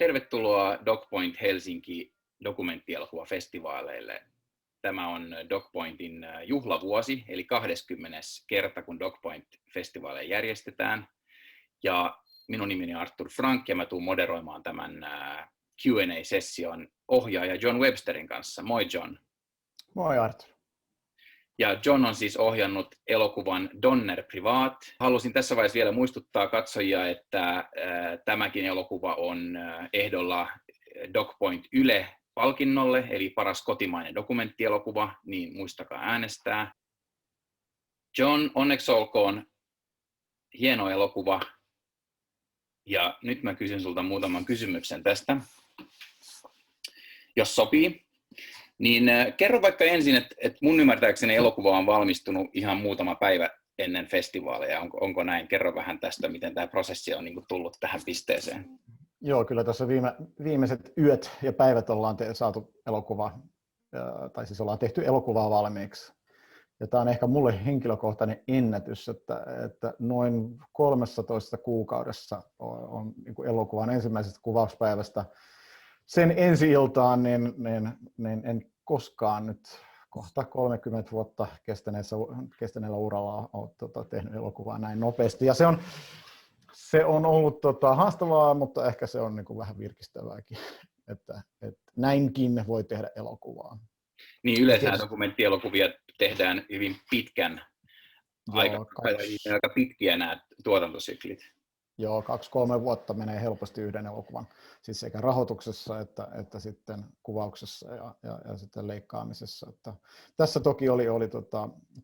Tervetuloa DocPoint Helsinki dokumenttielokuvafestivaaleille. Tämä on DocPointin juhlavuosi, eli 20. kerta, kun DocPoint-festivaaleja järjestetään. Ja minun nimeni on Arthur Frank, ja mä tuun moderoimaan tämän Q&A-session ohjaaja John Websterin kanssa. Moi John. Moi Arthur. Ja John on siis ohjannut elokuvan Donner Privat. Halusin tässä vaiheessa vielä muistuttaa katsojia, että tämäkin elokuva on ehdolla DocPoint Yle-palkinnolle, eli paras kotimainen dokumenttielokuva, niin muistakaa äänestää. John, onneksi olkoon, hieno elokuva. Ja nyt mä kysyn sulta muutaman kysymyksen tästä, jos sopii. Niin kerro vaikka ensin, että mun ymmärtääkseni elokuva on valmistunut ihan muutama päivä ennen festivaaleja. Onko näin? Kerro vähän tästä, miten tämä prosessi on niin kuin tullut tähän pisteeseen. Joo, kyllä tässä viimeiset yöt ja päivät ollaan saatu elokuvaa, tai siis ollaan tehty elokuvaa valmiiksi. Ja tämä on ehkä mulle henkilökohtainen ennätys, että noin 13 kuukaudessa on niin kuin elokuvan ensimmäisestä kuvauspäivästä sen ensi-iltaan, niin en koskaan nyt kohta 30 vuotta kestäneellä uralla ole tehnyt elokuvaa näin nopeasti. Ja se on ollut haastavaa, mutta ehkä se on niin kuin vähän virkistävääkin, että näinkin voi tehdä elokuvaa. Niin yleensä dokumenttielokuvia tehdään hyvin pitkän, aika pitkiä nämä tuotantosyklit. Joo, 2-3 vuotta menee helposti yhden elokuvan, siis sekä rahoituksessa että sitten kuvauksessa ja sitten leikkaamisessa. Että tässä toki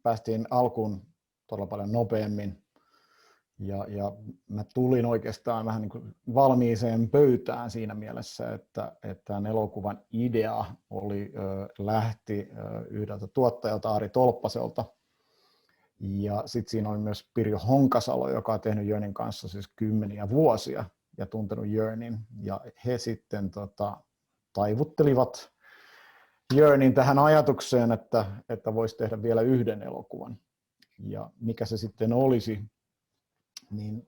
päästiin alkuun todella paljon nopeammin ja mä tulin oikeastaan vähän niin kuin valmiiseen pöytään siinä mielessä, että tämän elokuvan idea lähti yhdeltä tuottajalta Ari Tolppaselta. Ja sitten siinä oli myös Pirjo Honkasalo, joka on tehnyt Jörnin kanssa siis kymmeniä vuosia ja tuntenut Jörnin. Ja he sitten taivuttelivat Jörnin tähän ajatukseen, että voisi tehdä vielä yhden elokuvan. Ja mikä se sitten olisi, niin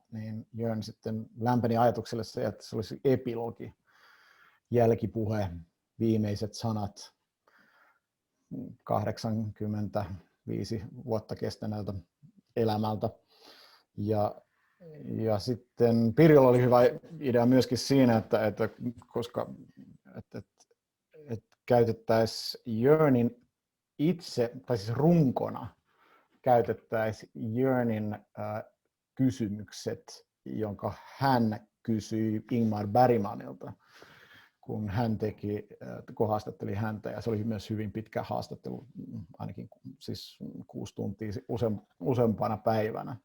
Jörn sitten lämpeni ajatukselle se, että se olisi epilogi, jälkipuhe, viimeiset sanat 85 vuotta kestäneeltä elämältä. Ja sitten Pirjolla oli hyvä idea myöskin siinä, että koska käytettäisiin Jörnin itse, tai siis runkona käytettäisiin Jörnin kysymykset, jonka hän kysyi Ingmar Bergmanilta, kun haastatteli häntä, ja se oli myös hyvin pitkä haastattelu, ainakin siis 6 tuntia useampana päivänä.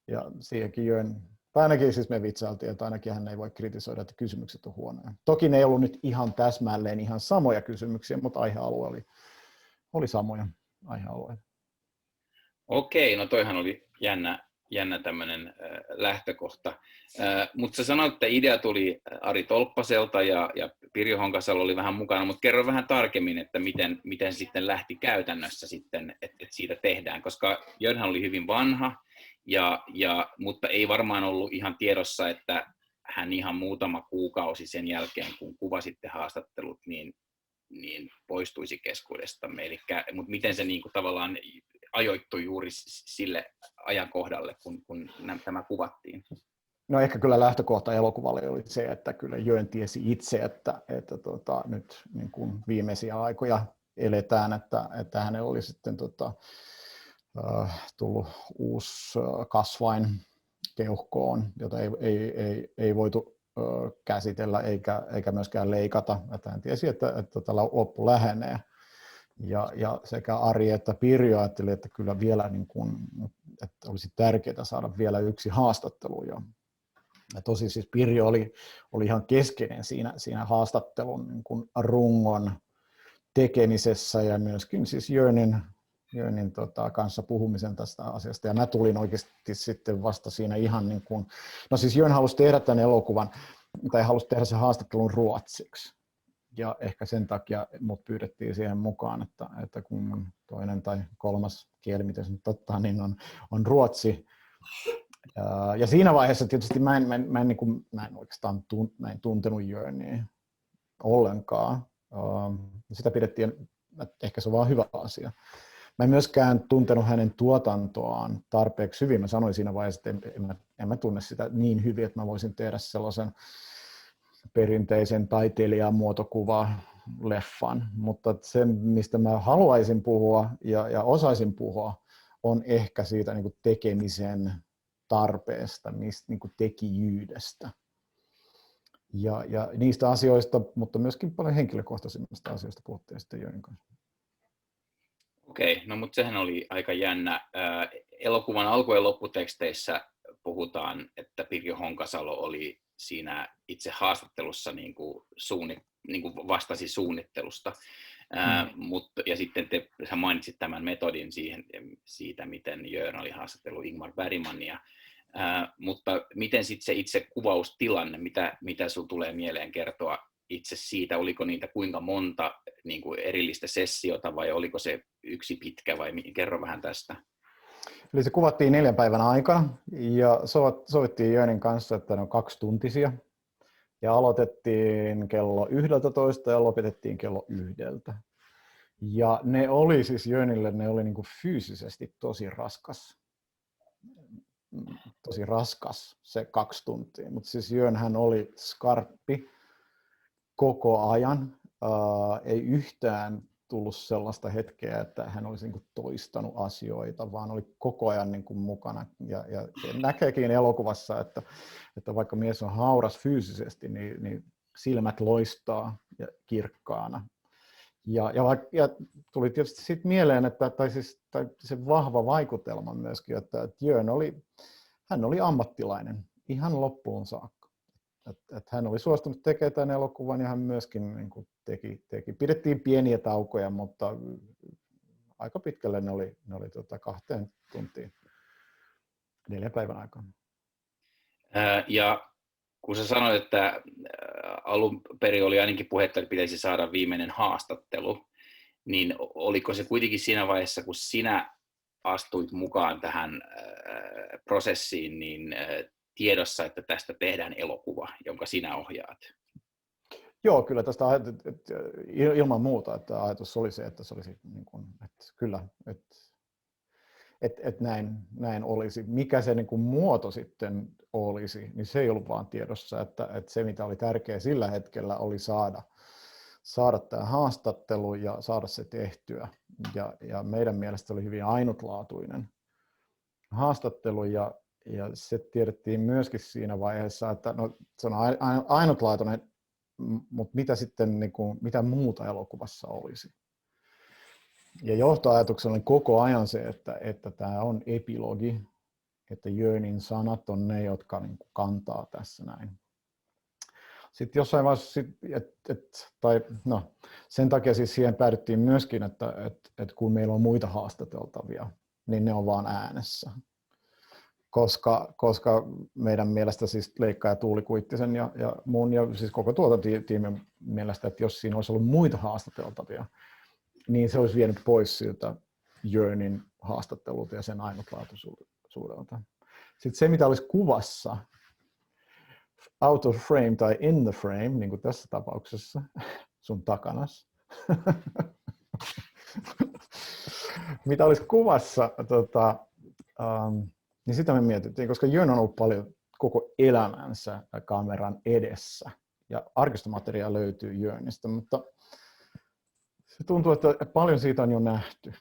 Ja siihenkin ainakin siis me vitsailtiin, että ainakin hän ei voi kritisoida, että kysymykset on huonoja. Toki ne ei ollut nyt ihan täsmälleen ihan samoja kysymyksiä, mutta aihealue oli samoja aihealueita. Okei, no toihan oli jännä tämmöinen lähtökohta. Mutta sä sanoit, että idea tuli Ari Tolppaselta ja Pirjo Honkasalo oli vähän mukana, mutta kerro vähän tarkemmin, että miten sitten lähti käytännössä sitten, että siitä tehdään, koska Jörnhän oli hyvin vanha, mutta ei varmaan ollut ihan tiedossa, että hän ihan muutama kuukausi sen jälkeen, kun kuvasitte haastattelut, niin poistuisi keskuudestamme. Mutta miten se niin kuin tavallaan ajoittui juuri sille ajankohdalle, kun tämä kuvattiin? No ehkä kyllä lähtökohta elokuvalle oli se, että kyllä Jörn tiesi itse, että nyt niin kuin viimeisiä aikoja eletään, että hänellä oli sitten tullut uusi kasvain keuhkoon, jota ei voitu käsitellä eikä myöskään leikata. Että hän tiesi, että loppu lähenee. Ja sekä Ari että Pirjo ajatteli, että kyllä vielä että olisi tärkeää saada vielä yksi haastattelu. Ja tosi siis Pirjo oli ihan keskeinen siinä haastattelun niin kuin rungon tekemisessä ja myöskin siis Jörnin kanssa puhumisen tästä asiasta. Ja mä tulin oikeasti sitten vasta siinä ihan niin kuin, no siis Jörn halusi tehdä tämän elokuvan, tai halusi tehdä sen haastattelun ruotsiksi. Ja ehkä sen takia mut pyydettiin siihen mukaan, että kun toinen tai kolmas kieli, miten se nyt ottaa, niin on ruotsi. Ja siinä vaiheessa tietysti mä en oikeastaan tuntenut Jörniä ollenkaan. Sitä pidettiin, että ehkä se on vaan hyvä asia. Mä en myöskään tuntenut hänen tuotantoaan tarpeeksi hyvin. Mä sanoin siinä vaiheessa, että en mä tunne sitä niin hyvin, että mä voisin tehdä sellaisen perinteisen taiteilijan muotokuva-leffan. Mutta se, mistä mä haluaisin puhua ja osaisin puhua, on ehkä siitä niin kuin tekemisen tarpeesta, niin kuin tekijyydestä. Ja niistä asioista, mutta myöskin paljon henkilökohtaisemmista asioista puhuttiin sitten Jörnin kanssa. Okei, no mutta sehän oli aika jännä. Elokuvan alku- ja lopputeksteissä puhutaan, että Pirjo Honkasalo oli siinä itse haastattelussa niin kuin vastasi suunnittelusta. Ja sitten sä mainitsit tämän metodin siitä, miten Jörn oli haastatellut Ingmar Bergmania. Mutta miten sitten se itse kuvaustilanne, mitä sinulla tulee mieleen kertoa itse siitä, oliko niitä kuinka monta niin kuin erillistä sessiota vai oliko se yksi pitkä vai kerro vähän tästä? Eli se kuvattiin 4 päivän aikana ja sovittiin Jörnin kanssa, että ne on 2-tuntisia ja aloitettiin kello 11 ja lopetettiin kello 1. Ja ne oli siis Jörnille niin kuin fyysisesti tosi raskas se 2 tuntia, mutta siis Jörn hän oli skarppi koko ajan, ei yhtään tullut sellaista hetkeä, että hän olisi niin kuin toistanut asioita, vaan oli koko ajan niin kuin mukana. Ja näkeekin elokuvassa, että vaikka mies on hauras fyysisesti, niin silmät loistaa ja kirkkaana. Ja tuli tietysti siitä mieleen, että se vahva vaikutelma myöskin, että Jörn oli ammattilainen ihan loppuun saakka. Että hän oli suostunut tekemään tämän elokuvan ja hän myöskin niin kuin teki. Pidettiin pieniä taukoja, mutta aika pitkälle ne oli 2 tuntiin 4 päivän aikana. Ja kun sä sanoit, että alun perin oli ainakin puhetta, että pitäisi saada viimeinen haastattelu, niin oliko se kuitenkin siinä vaiheessa, kun sinä astuit mukaan tähän prosessiin, niin tiedossa, että tästä tehdään elokuva, jonka sinä ohjaat? Joo, kyllä tästä ilman muuta, että ajatus oli se, että se olisi niin kuin, että kyllä, että näin olisi. Mikä se niin kuin muoto sitten olisi, niin se ei ollut vaan tiedossa, että se mitä oli tärkeää sillä hetkellä oli saada tämä haastattelu ja saada se tehtyä. Ja meidän mielestä oli hyvin ainutlaatuinen haastattelu ja se tiedettiin myöskin siinä vaiheessa, että no, se on ainutlaatuinen, mutta mitä sitten niin kuin, mitä muuta elokuvassa olisi. Ja johtoajatuksena oli koko ajan se, että tämä on epilogi, että Jörnin sanat on ne, jotka niin kuin kantaa tässä näin. Sitten jossain vaiheessa, sen takia siis siihen päädyttiin myöskin, että kun meillä on muita haastateltavia, niin ne on vaan äänessä. Koska meidän mielestä siis Leikka ja Tuuli Kuittisen ja mun ja siis koko tuotantotiimin mielestä, että jos siinä olisi ollut muita haastateltavia, niin se olisi vienyt pois siltä Jörnin haastattelulta ja sen ainutlaatuisuudelta. Sitten se, mitä olisi kuvassa, out of frame tai in the frame, niin kuin tässä tapauksessa, sun takanas, mitä olisi kuvassa, niin sitä me mietittiin, koska Jörn on ollut paljon koko elämänsä kameran edessä ja arkistomateriaalia löytyy Jörnistä, mutta se tuntuu, että paljon siitä on jo nähty.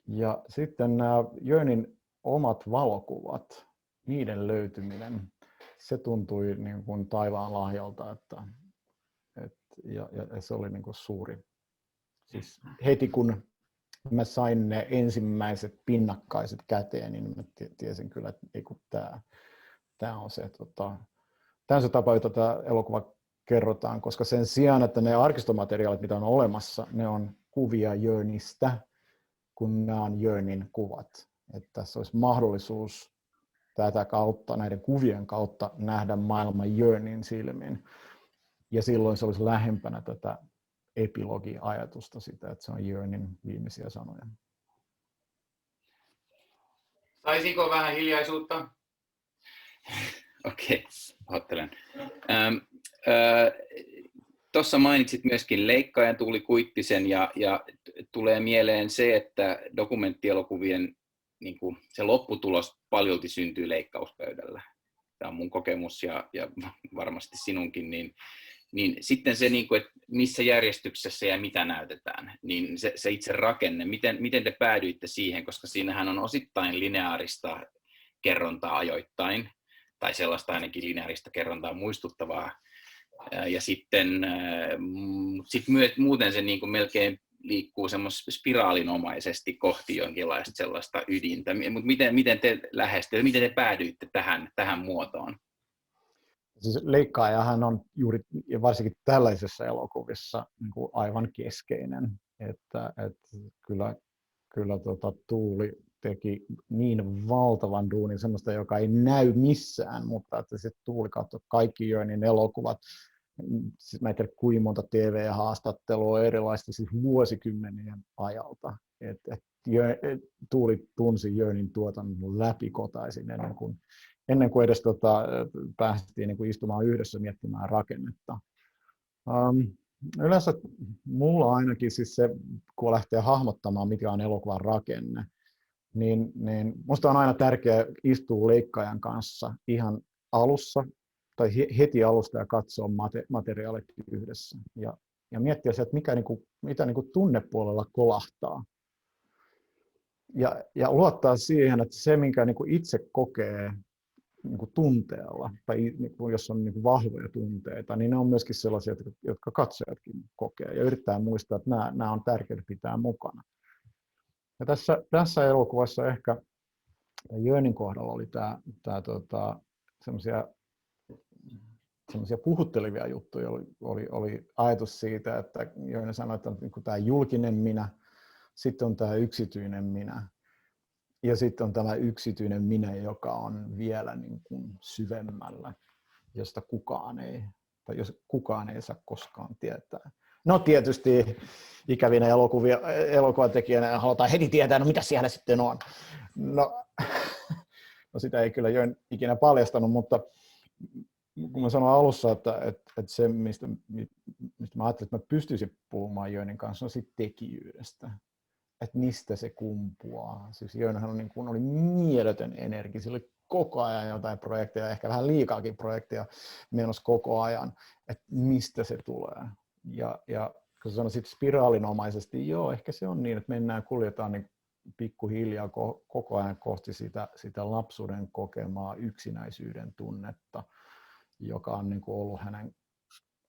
Ja sitten nämä Jörnin omat valokuvat, niiden löytyminen, se tuntui niin kuin taivaan lahjalta, ja se oli niin kuin suuri. Siis heti kun mä sain ne ensimmäiset pinnakkaiset käteen, niin mä tiesin kyllä, että tämä on se tapa, jota tämä elokuva kerrotaan, koska sen sijaan, että ne arkistomateriaalit, mitä on olemassa, ne on kuvia Jörnistä, kun nämä on Jörnin kuvat. Että tässä olisi mahdollisuus tätä kautta, näiden kuvien kautta nähdä maailma Jörnin silmin. Ja silloin se olisi lähempänä tätä epilogi-ajatusta sitä, että se on Jörnin viimeisiä sanoja. Saisinko vähän hiljaisuutta? Okei, pahoittelen. Tuossa mainitsit myöskin leikkaajan Tuuli Kuittisen ja tulee mieleen se, että dokumenttielokuvien niin kuin se lopputulos paljolti syntyy leikkauspöydällä. Tämä on mun kokemus ja varmasti sinunkin, niin sitten se, niin kuin, että missä järjestyksessä ja mitä näytetään, niin se itse rakenne, miten te päädyitte siihen, koska siinähän on osittain lineaarista kerrontaa ajoittain, tai sellaista ainakin lineaarista kerrontaa muistuttavaa, ja sitten muuten se niin kuin melkein liikkuu semmoista spiraalinomaisesti kohti jonkinlaista sellaista ydintä. Mutta miten te lähestytte, miten te päädyitte tähän muotoon? Siis leikkaajahan on juuri, ja varsinkin tällaisessa elokuvissa, niin kuin aivan keskeinen. Että kyllä Tuuli teki niin valtavan duunin, semmoista, joka ei näy missään, mutta että se Tuuli katsoi kaikki Jörnin elokuvat. Siis mä en tiedä kuinka monta TV-haastattelua erilaista siis vuosikymmenien ajalta. Tuuli tunsi Jörnin tuotannon läpikotaisin ennen kuin edes päästiin niin kuin istumaan yhdessä miettimään rakennetta. Yleensä mulla ainakin siis se, kun lähtee hahmottamaan, mikä on elokuvan rakenne, niin musta on aina tärkeää istua leikkaajan kanssa ihan alussa tai heti alusta ja katsoa materiaalit yhdessä ja miettiä se, että mitä tunnepuolella kolahtaa. Ja luottaa siihen, että se, minkä itse kokee tunteella, tai jos on vahvoja tunteita, niin ne on myöskin sellaisia, jotka katsojatkin kokee, ja yrittää muistaa, että nämä on tärkeää pitää mukana. Ja tässä elokuvassa ehkä Jörnin kohdalla oli semmoisia puhuttelevia juttuja, oli ajatus siitä, että Jörni sanoi, että on tämä julkinen minä, sitten on tämä yksityinen minä, ja sitten on tämä yksityinen minä, joka on vielä niin kuin syvemmällä, josta kukaan ei saa koskaan tietää. No tietysti ikävinä elokuvatekijänä halutaan heti tietää, no mitä siellä sitten on. No sitä ei kyllä Jörn ikinä paljastanut, mutta kun mä sanoin alussa, että se, mistä mä ajattelin, että mä pystyisin puhumaan Jörnin kanssa, on siitä tekijyydestä. Että mistä se kumpuaa. Siis Jörnhän oli mieletön energia, sillä oli koko ajan jotain projekteja, ehkä vähän liikaakin projekteja menossa koko ajan, että mistä se tulee. Ja kun sanoin sitten spiraalinomaisesti, joo, ehkä se on niin, että kuljetaan niin pikkuhiljaa koko ajan kohti sitä lapsuuden kokemaa yksinäisyyden tunnetta, joka on niin kuin ollut hänen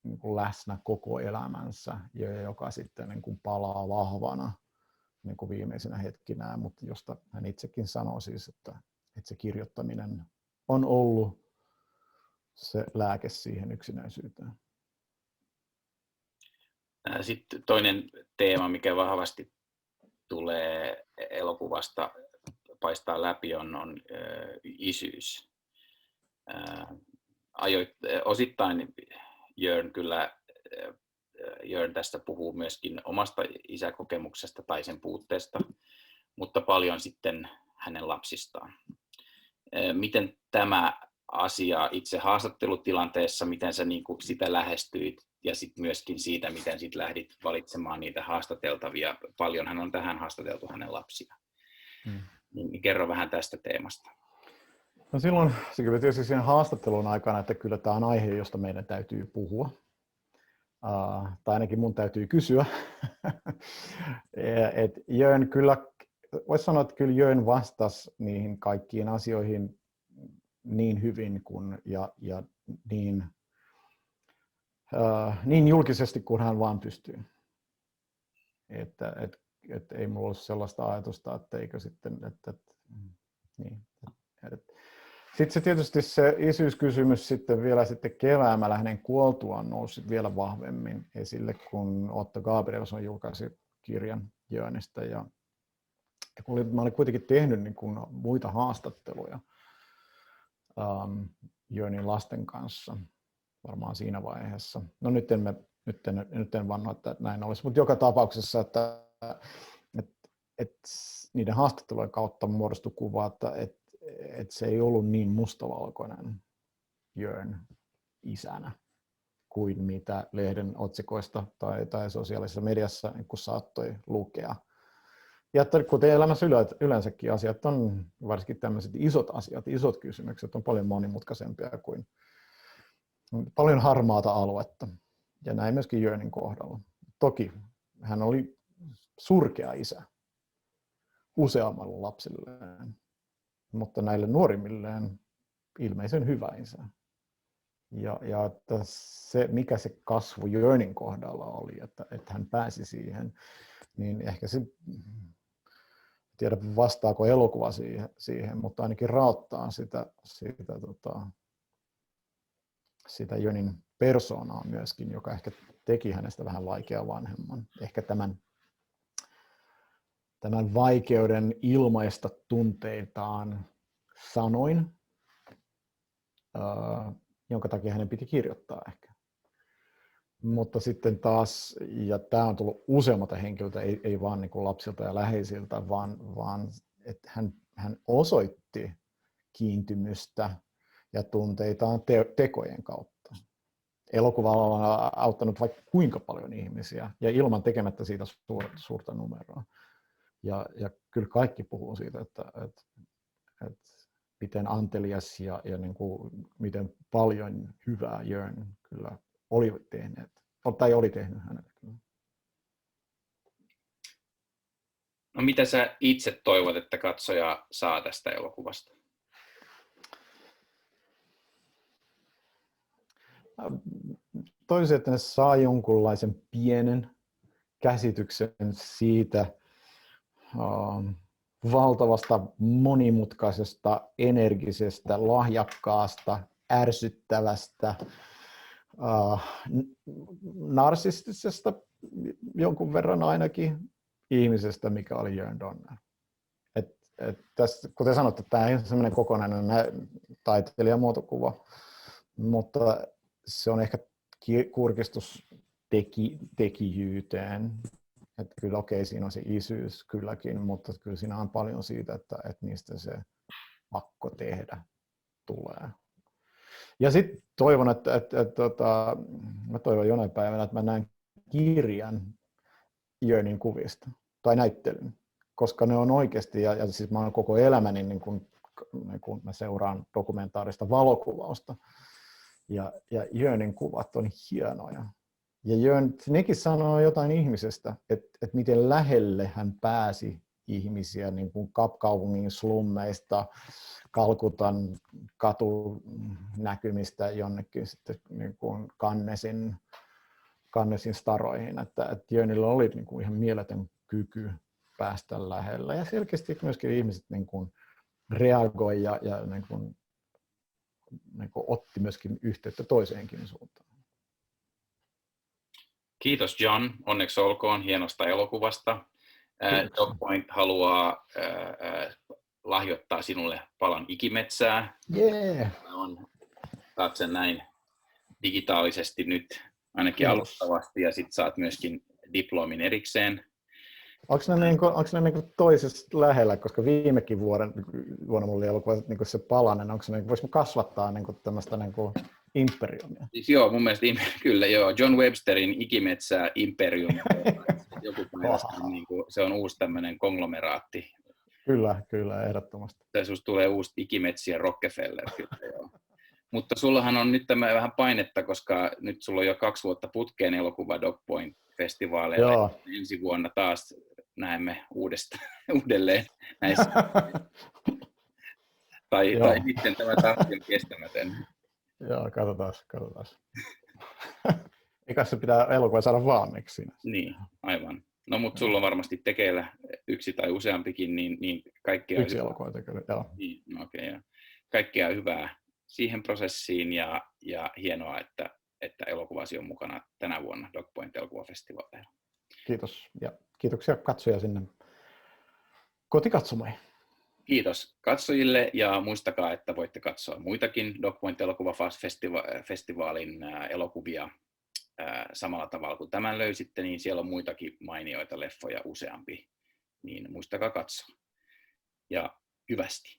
niin kuin läsnä koko elämänsä ja joka sitten niin kuin palaa vahvana niin kuin viimeisenä hetkinään, mutta josta hän itsekin sanoi siis, että se kirjoittaminen on ollut se lääke siihen yksinäisyyteen. Sitten toinen teema, mikä vahvasti tulee elokuvasta paistaa läpi, on isyys. Osittain Jörn tästä puhuu myöskin omasta isäkokemuksesta tai sen puutteesta, mutta paljon sitten hänen lapsistaan. Miten tämä asia itse haastattelutilanteessa, miten sä sitä lähestyit ja sitten myöskin siitä, miten sit lähdit valitsemaan niitä haastateltavia. Paljonhan on tähän haastateltu hänen lapsia. Niin kerro vähän tästä teemasta. No silloin se kyllä tietysti siinä haastattelun aikana, että kyllä tämä on aihe, josta meidän täytyy puhua. Tai ainakin mun täytyy kysyä. Jörn kyllä, voisi sanoa, että kyllä Jörn vastasi niihin kaikkiin asioihin niin hyvin ja niin julkisesti kuin hän vaan pystyy. Että ei mulla ollut sellaista ajatusta, että eikö sitten, niin. Sitten se tietysti se isyyskysymys sitten vielä keväämällä hänen kuoltuaan nousi vielä vahvemmin esille, kun Otto Gabrielsson julkaisi kirjan Jörnistä. Ja kun mä olin kuitenkin tehnyt niin kuin muita haastatteluja Jörnin lasten kanssa varmaan siinä vaiheessa. No nyt en vanno, että näin olisi, mutta joka tapauksessa, että niiden haastattelujen kautta muodostui kuva, että se ei ollut niin mustavalkoinen Jörn isänä kuin mitä lehden otsikoista tai sosiaalisessa mediassa kun saattoi lukea. Ja kuten elämässä yleensäkin asiat on, varsinkin tämmöiset isot asiat, isot kysymykset on paljon monimutkaisempia kuin paljon harmaata aluetta. Ja näin myöskin Jörnin kohdalla. Toki hän oli surkea isä useammalle lapsilleen, mutta näille nuorimmilleen ilmeisen hyvä isä. Ja että se, mikä se kasvu Jörnin kohdalla oli, että hän pääsi siihen, niin ehkä se, tiedä vastaako elokuva siihen, mutta ainakin raottaa sitä Jörnin persoonaa myöskin, joka ehkä teki hänestä vähän vaikeaa vanhemman. Ehkä tämän vaikeuden ilmaista tunteitaan sanoin, jonka takia hänen piti kirjoittaa ehkä. Mutta sitten taas, ja tämä on tullut useammalta henkilöltä, ei vaan niin kuin lapsilta ja läheisiltä, vaan että hän osoitti kiintymystä ja tunteitaan tekojen kautta. Elokuvalla on auttanut vaikka kuinka paljon ihmisiä, ja ilman tekemättä siitä suurta numeroa. Ja kyllä kaikki puhuu siitä, että miten antelias ja niin kuin, miten paljon hyvää Jörn kyllä oli tehnyt hänelle. No mitä sä itse toivot, että katsoja saa tästä elokuvasta? Toisin, että ne saa jonkunlaisen pienen käsityksen siitä valtavasta, monimutkaisesta, energisestä, lahjakkaasta, ärsyttävästä, narsistisesta jonkun verran ainakin ihmisestä, mikä oli Jörn Donner. Tässä, kuten sanotte, tämä ei ole sellainen kokonainen taiteilijamuotokuva, mutta se on ehkä kurkistus tekijyyteen. Että kyllä okei, siinä on se isyys kylläkin, mutta kyllä siinä on paljon siitä, että mistä se pakko tehdä tulee. Ja sitten toivon, mä toivon jonain päivänä, että mä näen kirjan Jörnin kuvista tai näyttelyn, koska ne on oikeasti, ja siis mä oon koko elämäni niin kun mä seuraan dokumentaarista valokuvausta, ja Jörnin kuvat on hienoja. Ja Jörn, nekin sanoo jotain ihmisestä, että miten lähelle hän pääsi ihmisiä niin kuin kaupungin slummeista, Kalkutan katunäkymistä jonnekin sitten niin kuin Cannesin staroihin. Että Jörnillä oli niin kuin ihan mieletön kyky päästä lähellä. Ja selkeästi myöskin ihmiset niin kuin reagoi ja niin kuin otti myöskin yhteyttä toiseenkin suuntaan. Kiitos John, onneksi olkoon hienosta elokuvasta. DocPoint haluaa lahjoittaa sinulle palan ikimetsää. Yeah. Saat sen näin digitaalisesti nyt ainakin alustavasti ja sitten saat myöskin diplomin erikseen. Onko ne niin toisessa lähellä, koska viimekin vuonna mulla oli elokuva niin se palanen, voisi kasvattaa niin tämmöistä niin imperiumia? Siis joo, mun mielestä kyllä joo. John Websterin ikimetsää imperium. Joku päivä, niin kuin, se on uusi tämmöinen konglomeraatti. Kyllä, ehdottomasti. Susta tulee uusi ikimetsien Rockefeller. Kyllä, joo. Mutta sullahan on nyt tämä vähän painetta, koska nyt sulla on jo 2 vuotta putkeen elokuva DocPoint-festivaaleilla. Joo. Ensi vuonna taas näemme uudelleen näissä. tai sitten tämä tahti on kestämätön. Joo, katsotaan. Eikä se pitää elokuva saada valmiiksi siinä. Niin, aivan. No mutta sulla on varmasti tekeillä 1 tai useampikin, niin kaikkea 1 elokuva tekeillä, joo. Niin, no okei, ja kaikkea hyvää siihen prosessiin ja hienoa, että elokuvasi on mukana tänä vuonna DocPoint elokuvafestivaaleilla. Kiitos ja kiitoksia katsojia sinne kotikatsomoihin. Kiitos katsojille ja muistakaa, että voitte katsoa muitakin DocPoint elokuvafestivaalin elokuvia samalla tavalla kuin tämän löysitte, niin siellä on muitakin mainioita leffoja useampi, niin muistakaa katsoa. Ja hyvästi.